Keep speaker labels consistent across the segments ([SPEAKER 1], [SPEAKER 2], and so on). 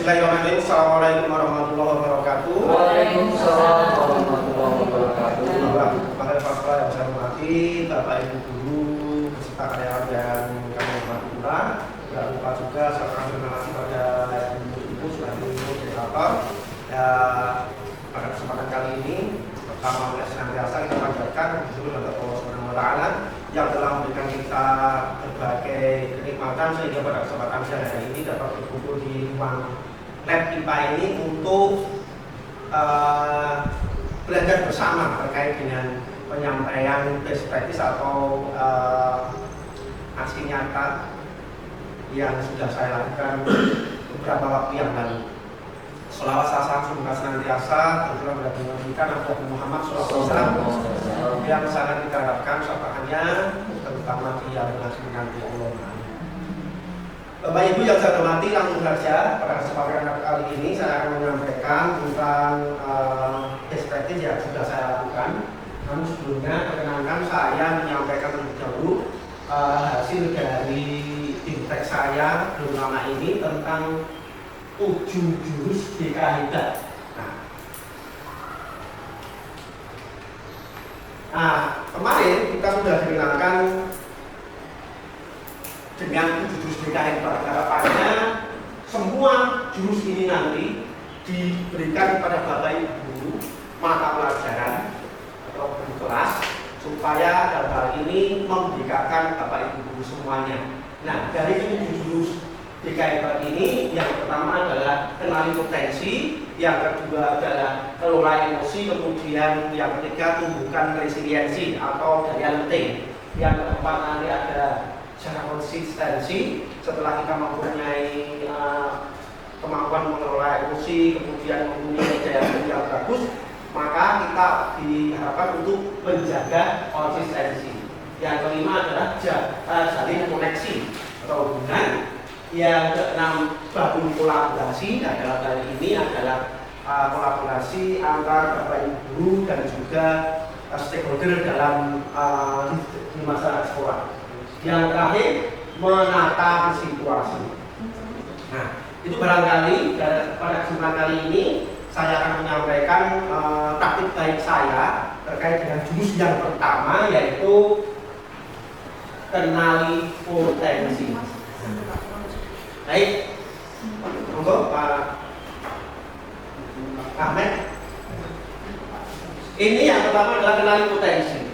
[SPEAKER 1] Bismillahirrahmanirrahim. Assalamualaikum warahmatullahi wabarakatuh.
[SPEAKER 2] Waalaikumsalam warahmatullahi wabarakatuh.
[SPEAKER 1] Para siswa yang saya hormati, Bapak Ibu guru, beserta karyawan yang kami hormati pula. Tidak lupa juga saya akan terima kasih pada ibu sudah moderator. Ya, pada kesempatan kali ini pertama senantiasa kita panjatkan dulu kepada Allah Subhanahu wa taala yang telah memberikan kita berbagai kenikmatan sehingga pada kesempatan siang hari ini dapat berkumpul di ruang lab IPA ini untuk belajar bersama terkait dengan penyampaian best practice atau aksi nyata yang sudah saya lakukan beberapa waktu yang lalu. Selawat salam semoga senantiasa tercurah pada Nabi Muhammad SAW yang sangat kita harapkan syafaatnya terutama di hari nanti Allah. Bapak Ibu yang saya hormati, langsung saja pada kesempatan kali ini saya akan menyampaikan tentang best practice yang sudah saya lakukan. Namun sebelumnya perkenankan saya menyampaikan terlebih dahulu hasil dari tim-tek saya belum lama ini tentang 7 jurus DKIDA. Nah, kemarin kita sudah dibilangkan dengan 7 jurus DKIDA. Harapannya semua jurus ini nanti diberikan kepada Bapak Ibu guru mata pelajaran atau guru kelas supaya dalam hal ini memberikan Bapak Ibu guru semuanya. Nah, dari 7 jurus DKIDA ini yang pertama adalah kenali potensi, yang kedua adalah kelola emosi, kemudian yang ketiga tumbuhkan resiliensi atau daya lenting, yang keempat nanti ada cara konsistensi. Setelah kita mempunyai kemampuan mengelola emosi, kemudian mempunyai daya lenting yang bagus, maka kita diharapkan untuk menjaga konsistensi. Yang kelima adalah jalin koneksi atau hubungan. Yang keenam, bangun kolaborasi. Nah, dalam hal ini adalah kolaborasi antar Bapak Ibu guru dan juga stakeholder dalam di masyarakat sekolah. Yang terakhir, menata situasi. Nah, itu barangkali pada kesempatan kali ini saya akan menyampaikan taktik baik saya terkait dengan jurus yang pertama, yaitu kenali potensi. Baik, monggo Pak Ahmed. Ini yang pertama adalah kenali potensi.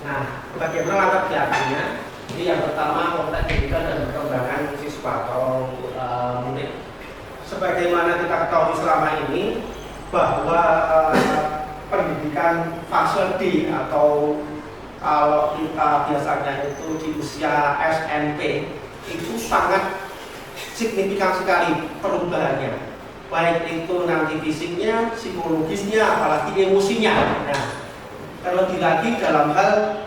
[SPEAKER 1] Nah, bagaimana latar belakangnya? Ini yang pertama konteks pendidikan dan perkembangan siswa atau murid. Sebagaimana kita ketahui selama ini bahwa pendidikan fase D atau kalau kita biasanya itu di usia SMP itu sangat signifikan sekali perubahannya, baik itu nanti fisiknya, psikologisnya, apalagi emosinya. Nah, terlebih lagi dalam hal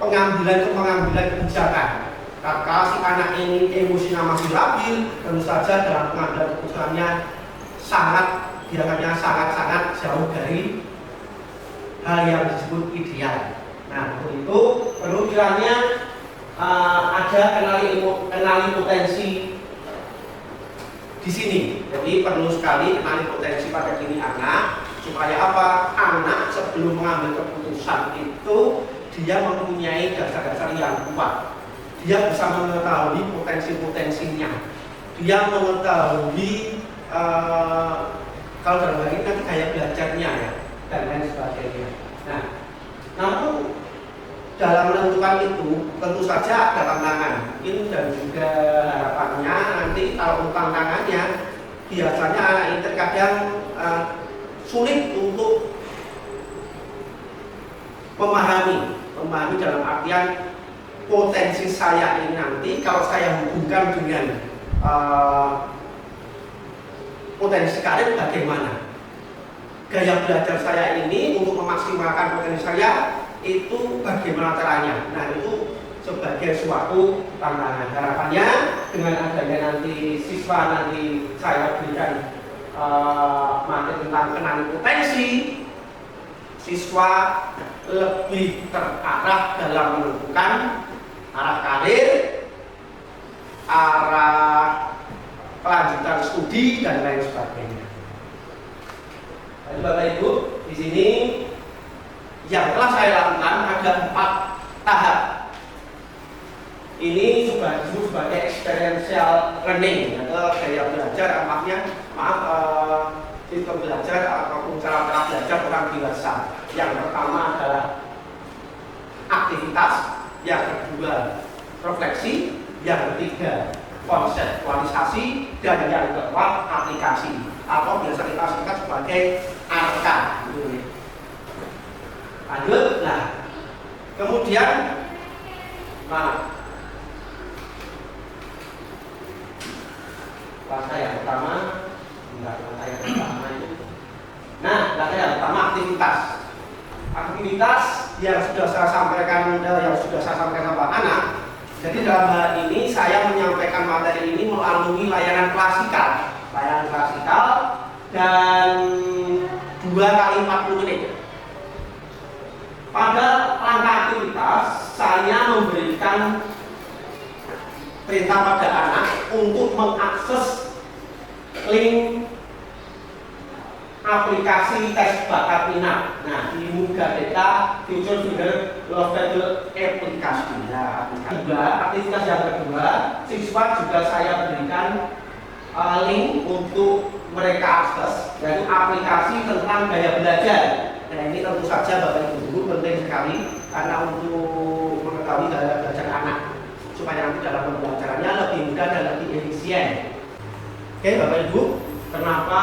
[SPEAKER 1] pengambilan kebijakan. Kalau si anak ini emosinya masih labil, tentu saja dalam pengambilan keputusannya biasanya sangat jauh dari hal yang disebut ideal. Nah, untuk itu perlu kiranya ada kenali potensi di sini. Jadi perlu sekali kenali potensi pada diri anak supaya apa? Anak sebelum mengambil keputusan itu dia mempunyai dasar-dasar yang kuat. Dia bisa mengetahui potensi-potensinya. Dia mengetahui kalau dalam hal ini nanti gaya belajarnya ya, dan lain sebagainya. Nah, namun dalam menentukan itu tentu saja ada tantangan. Ini dan juga harapannya nanti kalau tantangannya biasanya anak ini terkadang sulit untuk memahami dalam artian potensi saya ini nanti kalau saya hubungkan dengan potensi karir bagaimana? Gaya belajar saya ini untuk memaksimalkan potensi saya itu bagaimana caranya? Nah, itu sebagai suatu tantangan. Harapannya dengan adanya nanti siswa nanti saya berikan materi tentang kenali potensi, siswa lebih terarah dalam menentukan arah karir, arah kelanjutan studi dan lain sebagainya. Jadi Bapak Ibu, di sini yang telah saya lakukan ada 4 tahap. Ini disebut sebagai experiential learning atau gaya belajar, sistem belajar ataupun cara belajar orang dewasa. Yang pertama adalah aktivitas, yang kedua refleksi, yang ketiga konseptualisasi, dan yang keempat aplikasi atau biasa kita sebut sebagai ARK. Lanjut, nah kemudian langkah yang pertama aktivitas yang sudah saya sampaikan kepada anak. Jadi dalam hal ini saya menyampaikan materi ini melalui layanan klasikal dan 2 kali 40 menit. Pada langkah aktivitas saya memberikan perintah pada anak untuk mengakses link aplikasi tes bakat minat. Nah, di Mugadeta Future Leader Lovable aplikasi. Nah, aktivitas yang kedua, siswa juga saya berikan link untuk mereka akses, yaitu aplikasi tentang gaya belajar. Nah, ini tentu saja Bapak Ibu guru penting sekali karena untuk mengetahui gaya belajar anak supaya nanti dalam pembelajarannya lebih mudah dan lebih efisien. Oke Bapak Ibu, kenapa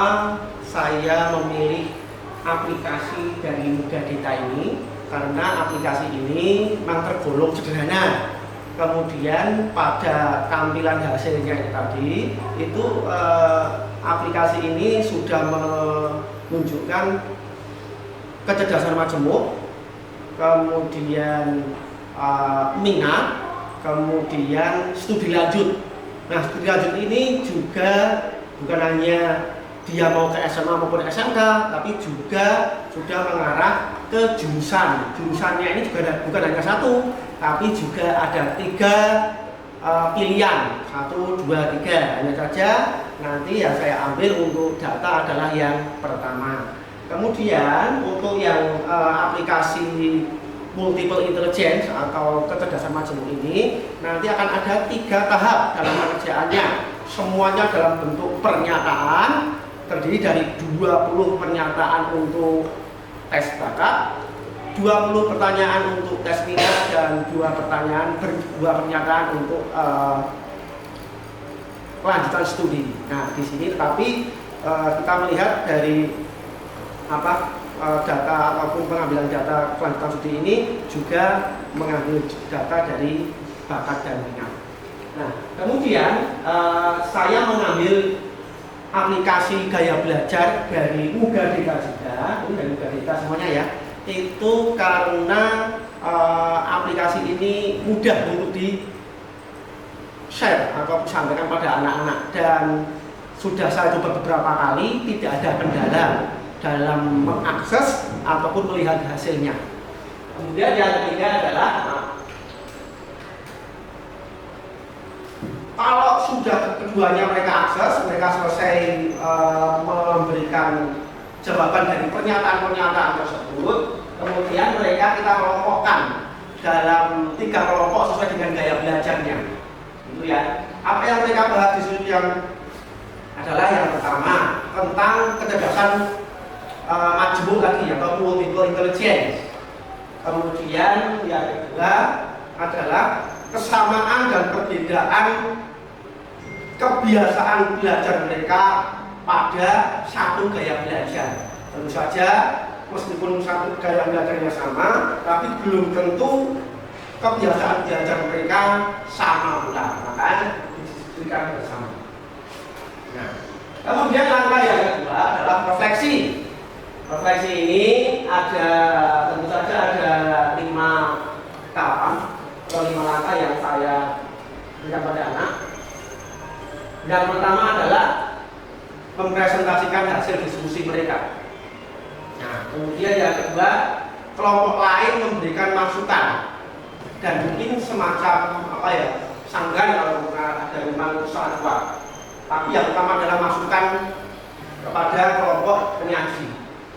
[SPEAKER 1] saya memilih aplikasi dari Mugadeta ini? Karena aplikasi ini memang tergolong sederhana. Kemudian pada tampilan hasilnya tadi itu aplikasi ini sudah menunjukkan kecerdasan majemuk, kemudian minat, kemudian studi lanjut. Nah, studi lanjut ini juga bukan hanya dia mau ke SMA maupun SMK, tapi juga sudah mengarah ke jurusan. Jurusannya ini juga bukan hanya 1, tapi juga ada 3 pilihan, 1, 2, 3. Hanya saja nanti yang saya ambil untuk data adalah yang pertama. Kemudian untuk yang aplikasi multiple intelligence atau kecerdasan majemuk ini nanti akan ada 3 tahap dalam pengerjaannya. Semuanya dalam bentuk pernyataan, terdiri dari 20 pernyataan untuk tes bakat, 20 pertanyaan untuk tes minat, dan 2 pernyataan untuk kelanjutan studi. Nah, di sini tetapi kita melihat dari data ataupun pengambilan data kelanjutan studi ini juga mengambil data dari bakat dan minat. Nah, kemudian saya mengambil aplikasi gaya belajar dari Mugadeta juga, ini dari Mugadeta semuanya ya. Itu karena aplikasi ini mudah untuk di share atau disampaikan pada anak-anak, dan sudah saya coba beberapa kali tidak ada kendala dalam mengakses ataupun melihat hasilnya. Kemudian yang ketiga adalah kalau sudah keduanya mereka akses, mereka selesai memberikan jawaban dari pernyataan-pernyataan tersebut, kemudian mereka kita kelompokkan dalam 3 kelompok sesuai dengan gaya belajarnya. Itu ya. Apa yang mereka bahas di sini yang adalah yang pertama tentang kecerdasan majemuk tadi atau multiple intelligence. Kemudian yang kedua adalah kesamaan dan perbedaan kebiasaan belajar mereka pada satu gaya belajar. Tentu saja meskipun satu gaya belajarnya sama, tapi belum tentu kebiasaan belajar mereka sama pula, maka diberikan bersama. Nah, kemudian langkah yang kedua adalah refleksi. Refleksi ini tentu saja ada 5 tahapan atau 5 langkah yang saya berikan pada anak. Yang pertama adalah mempresentasikan hasil diskusi mereka. Nah, kemudian yang kedua, kelompok lain memberikan masukan dan mungkin semacam sanggan kalau ada memang usaha kuat. Tapi yang pertama adalah masukan kepada kelompok penyaji.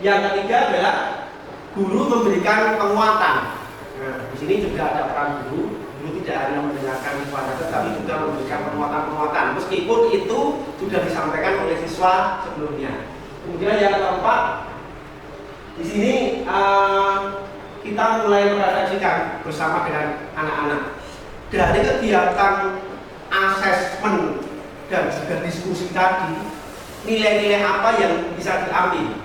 [SPEAKER 1] Yang ketiga adalah guru memberikan penguatan. Nah, di sini juga ada peran guru. Guru tidak hanya mendengarkan siswa, tetapi juga memberikan penguatan-penguatan. Meskipun itu sudah disampaikan oleh siswa sebelumnya. Kemudian yang keempat, di sini kita mulai merefleksikan bersama dengan anak-anak dari kegiatan asesmen dan juga diskusi tadi, nilai-nilai apa yang bisa diambil.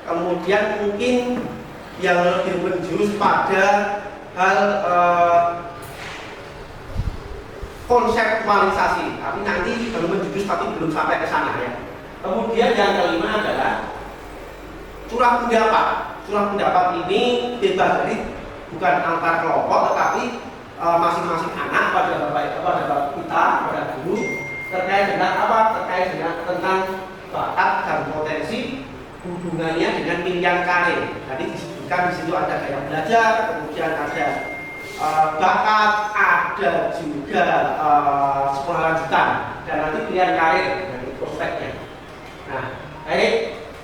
[SPEAKER 1] Kemudian mungkin yang lebih menjurus pada hal konseptualisasi, tapi nanti baru menjurus tapi belum sampai ke sana ya. Kemudian yang kelima adalah curah pendapat. Curah pendapat ini bebas, jadi bukan antar kelompok, tetapi masing-masing anak pada bapak kita, pada guru terkait dengan apa? Terkait dengan tentang bakat dan potensi hubungannya dengan pilihan karir. Tadi disebutkan di situ ada gaya belajar, kemudian ada bakat, ada juga sekolah lanjutan, dan nanti pilihan karir dari prospeknya. Nah, baik,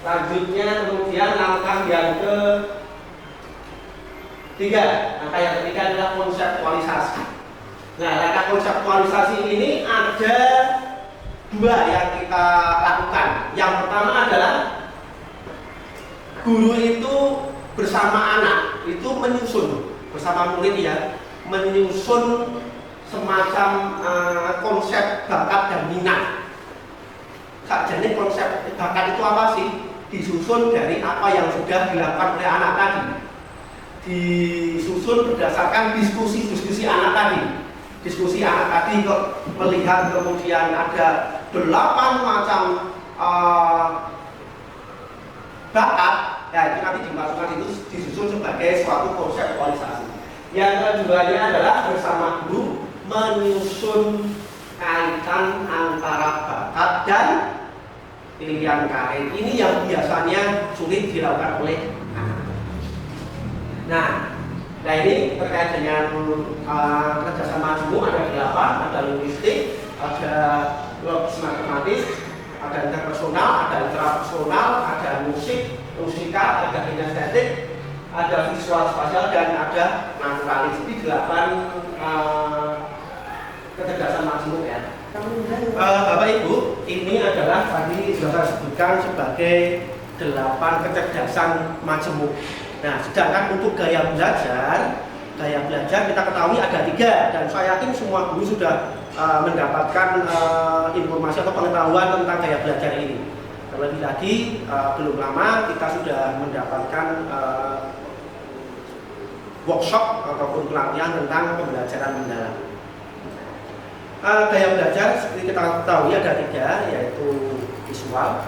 [SPEAKER 1] lanjutnya kemudian langkah yang ketiga. Langkah yang ketiga adalah konseptualisasi. Nah, langkah konseptualisasi ini ada dua yang kita lakukan. Yang pertama adalah guru itu bersama anak itu menyusun bersama murid ya, menyusun semacam konsep bakat dan minat. Jadi konsep bakat itu apa sih? Disusun dari apa yang sudah dilakukan oleh anak tadi. Disusun berdasarkan diskusi anak tadi. Diskusi anak tadi kok melihat kemudian ada 8 macam bakat, ya itu nanti dimasukkan itu disusun sebagai suatu konseptualisasi. Yang keduanya adalah bersama guru menyusun kaitan antara bakat dan pilihan karir. Ini yang biasanya sulit dilakukan oleh anak. Nah ini terkait dengan kerjasama guru ada 8, ada linguistik, ada logis matematis, ada interpersonal, ada intrapersonal, ada musik, musikal, ada kinestetik, ada visual spasial, dan ada naturalis. Jadi 8 kecerdasan majemuk ya. Bapak Ibu, ini adalah tadi sudah saya sebutkan sebagai 8 kecerdasan majemuk. Nah, sedangkan untuk gaya belajar kita ketahui ada 3, dan saya yakin semua guru sudah mendapatkan informasi atau pengetahuan tentang gaya belajar ini. Terlebih lagi belum lama kita sudah mendapatkan workshop ataupun pelatihan tentang pembelajaran mendalam. Gaya belajar seperti kita ketahui ada 3, yaitu visual,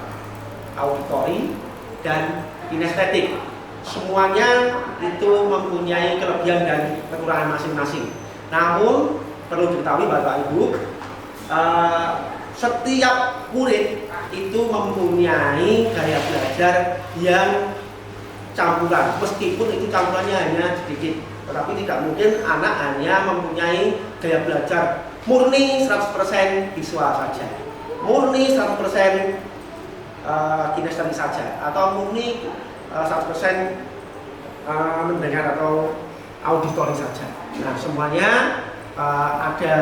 [SPEAKER 1] auditori, dan kinestetik. Semuanya itu mempunyai kelebihan dan kekurangan masing-masing. Namun perlu diketahui Bapak Ibu, setiap murid itu mempunyai gaya belajar yang campuran, meskipun itu campurannya hanya sedikit. Tetapi tidak mungkin anak hanya mempunyai gaya belajar murni 100% visual saja, murni 100% kinestetik saja, atau murni 100% mendengar atau auditori saja. Nah, semuanya ada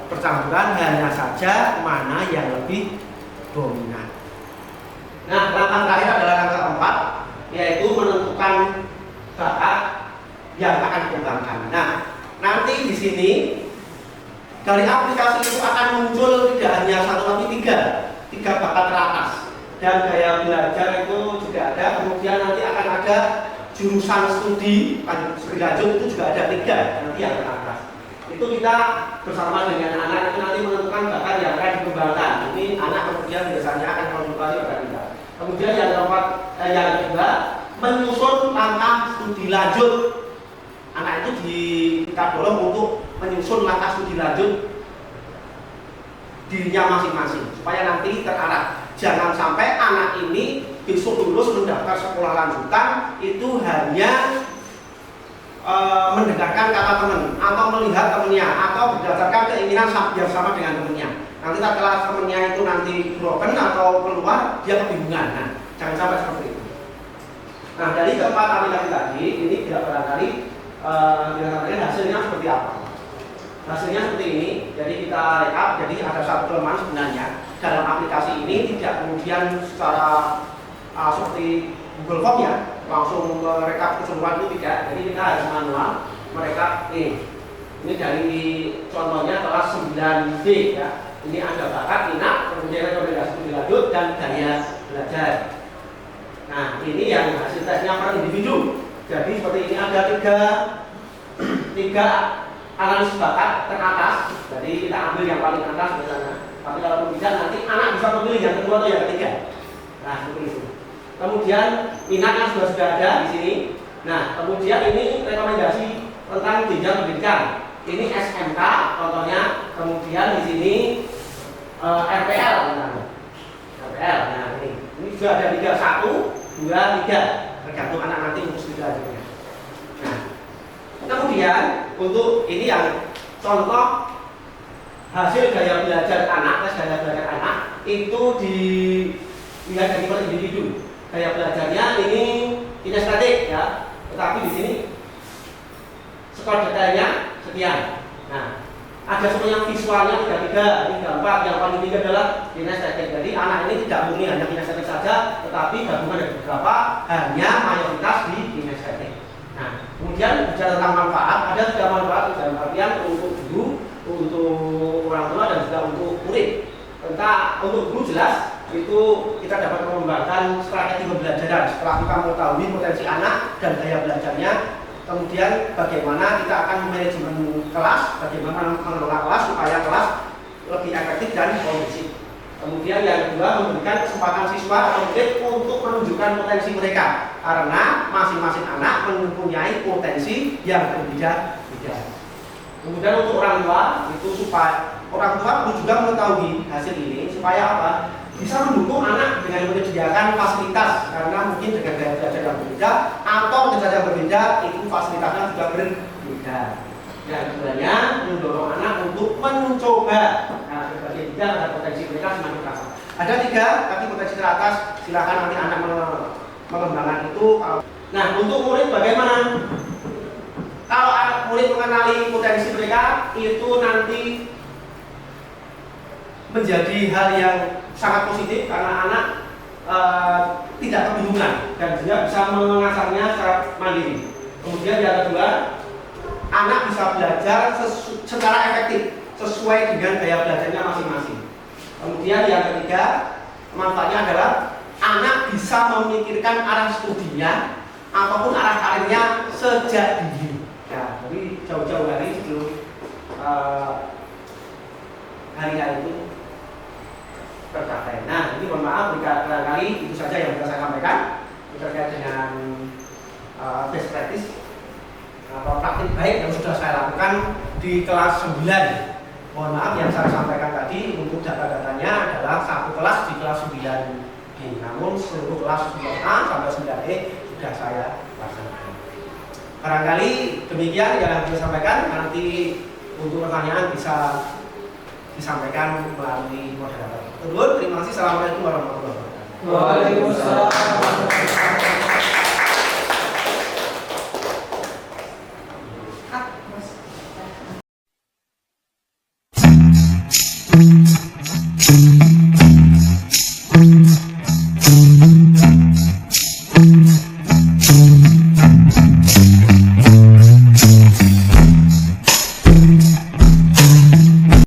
[SPEAKER 1] percampuran, hanya saja mana yang lebih dominan. Nah, langkah terakhir adalah langkah keempat, yaitu menentukan bakat yang akan dikembangkan. Nah, nanti di sini dari aplikasi itu akan muncul tidak hanya 1 tapi 3 bakat teratas, dan gaya belajar itu juga ada. Kemudian nanti akan ada jurusan studi lanjut itu juga ada 3 nanti yang teratas. Itu kita bersama dengan anak itu nanti menentukan bakat yang akan dikembangkan. Ini anak kemudian biasanya akan konsultasi pada kita. Kemudian yang kedua menyusun langkah studi lanjut. Anak itu kita dorong untuk menyusun langkah studi lanjut dirinya masing-masing supaya nanti terarah. Jangan sampai anak ini besok lulus mendaftar sekolah lanjutan itu hanya mendengarkan kata teman atau melihat temennya atau berdasarkan keinginan yang sama dengan temennya. Nanti setelah temennya itu nanti broken atau keluar, dia kebingungan. Nah, jangan sampai seperti itu. Nah, dari keempat aplikasi tadi ini tidak barangkali dikatakan hasilnya seperti apa. Hasilnya seperti ini. Jadi kita rekap. Jadi ada satu kelemahan sebenarnya dalam aplikasi ini, tidak kemudian secara seperti Google Form ya, langsung merekap keseluruhan itu tidak. Jadi kita harus manual merekap ini. Ini dari contohnya kelas 9D ya. Ini ada bakat, minat, kemudian rekomendasi studi lanjut dan daya belajar. Nah, ini yang hasil tesnya per individu. Jadi seperti ini ada tiga analisis bakat teratas. Jadi kita ambil yang paling atas misalnya. Tapi kalau tidak nanti anak bisa memilih yang kedua atau yang ketiga. Nah, seperti itu. Kemudian minatnya sudah ada di sini. Nah, kemudian ini rekomendasi tentang jenjang pendidikan. Ini SMK contohnya. Kemudian di sini RPL misalnya. RPL. Nah, ini sudah ada 3, 1, 2, 3. Tergantung anak nanti untuk studi lanjutnya. Nah, kemudian untuk ini yang contoh hasil gaya belajar anak, tes gaya belajar anak itu dilihat dari per individu. Gaya belajarnya ini kinestetik ya, tetapi di sini skor detailnya sekian. Nah, ada semuanya visualnya 3, ini 4, yang paling tinggi adalah kinestetik. Jadi anak ini tidak murni hanya kinestetik saja, tetapi gabungan dari beberapa, hanya mayoritas di kinestetik. Nah, kemudian bicara tentang manfaat, ada 3 manfaat dalam artian untuk guru, untuk orang tua dan juga untuk murid. Tentang untuk guru jelas itu kita dapat mengembangkan strategi pembelajaran setelah kita mengetahui potensi anak dan gaya belajarnya. Kemudian bagaimana kita akan manajemen kelas, bagaimana mengelola kelas supaya kelas lebih efektif dan kondusif. Kemudian yang kedua, memberikan kesempatan siswa atau murid untuk menunjukkan potensi mereka, karena masing-masing anak mempunyai potensi yang berbeda-beda. Kemudian untuk orang tua itu supaya orang tua perlu juga mengetahui hasil ini supaya apa? Bisa mendukung anak dengan menyediakan fasilitas, karena mungkin dengan gaya belajar yang berbeda atau dengan yang berbeda itu fasilitasnya juga berbeda. Dan sebenarnya mendorong anak untuk mencoba. Nah, sebagai tidak ada potensi mereka semakin terasa. Ada 3 tadi potensi teratas. Silakan nanti anak mengembangkan itu. Nah, untuk murid bagaimana? Kalau anak murid mengenali potensi mereka itu nanti menjadi hal yang sangat positif karena anak tidak kebingungan dan dia bisa mengasahnya secara mandiri. Kemudian yang kedua, anak bisa belajar secara efektif sesuai dengan gaya belajarnya masing-masing. Kemudian yang ketiga, manfaatnya adalah anak bisa memikirkan arah studinya ataupun arah karirnya sejak dini. Ya, jadi jauh-jauh hari sebelum hari-hari itu tercapai. Nah, ini mohon maaf jika barangkali itu saja yang bisa saya sampaikan terkait dengan best practice atau praktik baik yang sudah saya lakukan di kelas 9. Mohon maaf yang saya sampaikan tadi untuk data-datanya adalah satu kelas di kelas 9D. Namun seluruh kelas 9A sampai 9E sudah saya laksanakan. Barangkali demikian yang bisa saya sampaikan. Nanti untuk pertanyaan bisa disampaikan melalui moderator. Terima kasih. Assalamualaikum warahmatullahi wabarakatuh.
[SPEAKER 2] Waalaikumsalam.